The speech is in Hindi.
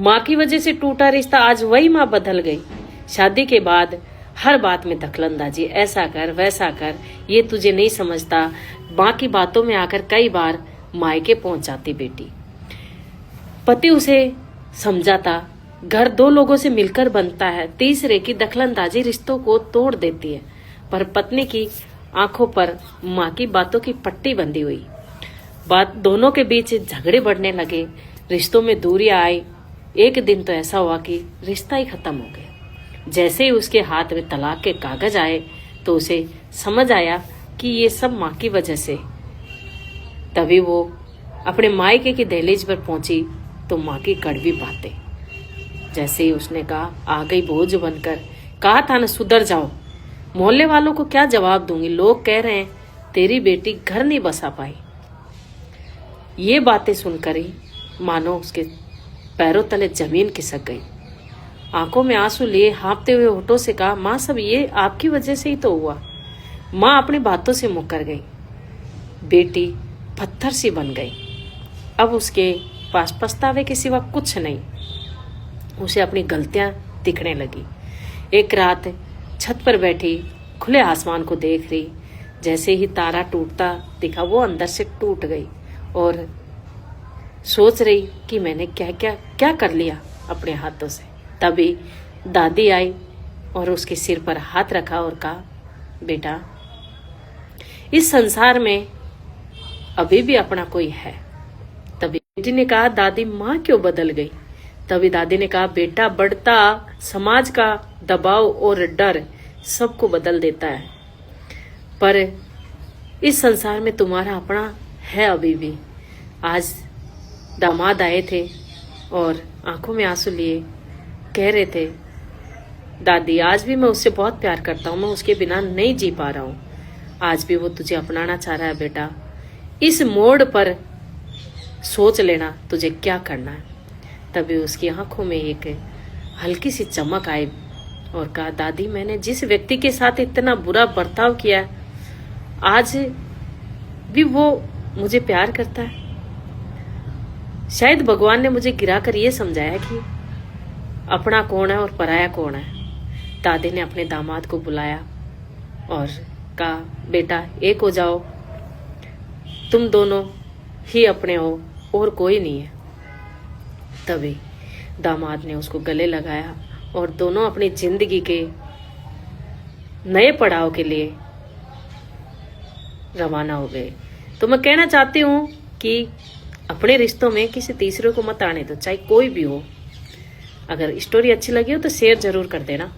माँ की वजह से टूटा रिश्ता, आज वही माँ बदल गई। शादी के बाद हर बात में दखलंदाजी, ऐसा कर वैसा कर, ये तुझे नहीं समझता। माँ की बातों में आकर कई बार मायके पहुंच जाती बेटी। पति उसे समझाता, घर दो लोगों से मिलकर बनता है, तीसरे की दखलंदाजी रिश्तों को तोड़ देती है। पर पत्नी की आंखों पर माँ की बातों की पट्टी बंधी हुई। बात दोनों के बीच झगड़े बढ़ने लगे, रिश्तों में दूरियां आई। एक दिन तो ऐसा हुआ कि रिश्ता ही खत्म हो गया। जैसे ही उसके हाथ में तलाक के कागज आए तो उसे समझ आया कि ये सब माँ की वजह से। तभी वो अपने मायके की दहलीज पर पहुंची तो माँ की कड़वी बातें। जैसे ही उसने कहा, आ गई बोझ बनकर, कहा था ना सुधर जाओ। मोहल्ले वालों को क्या जवाब दूंगी, लोग कह रहे हैं तेरी बेटी घर नहीं बसा पाई। ये बातें सुनकर ही मानो उसके पैरों तले जमीन खिसक गई। आंखों में आंसू लिए हाँफते हुए होठों से कहा, माँ सब ये आपकी वजह से ही तो हुआ। माँ अपनी बातों से मुकर गई। बेटी पत्थर सी बन गई। अब उसके पास पछतावे के सिवा कुछ नहीं। उसे अपनी गलतियां दिखने लगी। एक रात छत पर बैठी खुले आसमान को देख रही, जैसे ही तारा टूटता दिखा वो अंदर से टूट गई और सोच रही कि मैंने क्या क्या क्या कर लिया अपने हाथों से। तभी दादी आई और उसके सिर पर हाथ रखा और कहा, बेटा इस संसार में अभी भी अपना कोई है। तभी बेटी ने कहा, दादी माँ क्यों बदल गई? तभी दादी ने कहा, बेटा बढ़ता समाज का दबाव और डर सबको बदल देता है, पर इस संसार में तुम्हारा अपना है अभी भी। आज दामाद आए थे और आंखों में आंसू लिए कह रहे थे, दादी आज भी मैं उससे बहुत प्यार करता हूँ, मैं उसके बिना नहीं जी पा रहा हूँ। आज भी वो तुझे अपनाना चाह रहा है बेटा। इस मोड़ पर सोच लेना तुझे क्या करना है। तभी उसकी आंखों में एक हल्की सी चमक आई और कहा, दादी मैंने जिस व्यक्ति के साथ इतना बुरा बर्ताव किया, आज भी वो मुझे प्यार करता है। शायद भगवान ने मुझे गिराकर ये समझाया कि अपना कौन है और पराया कौन है। दादी ने अपने दामाद को बुलाया और कहा, बेटा एक हो जाओ, तुम दोनों ही अपने हो और कोई नहीं है। तभी दामाद ने उसको गले लगाया और दोनों अपनी जिंदगी के नए पड़ाव के लिए रवाना हो गए। तो मैं कहना चाहती हूँ कि अपने रिश्तों में किसी तीसरे को मत आने दो, चाहे कोई भी हो। अगर स्टोरी अच्छी लगी हो तो शेयर जरूर कर देना।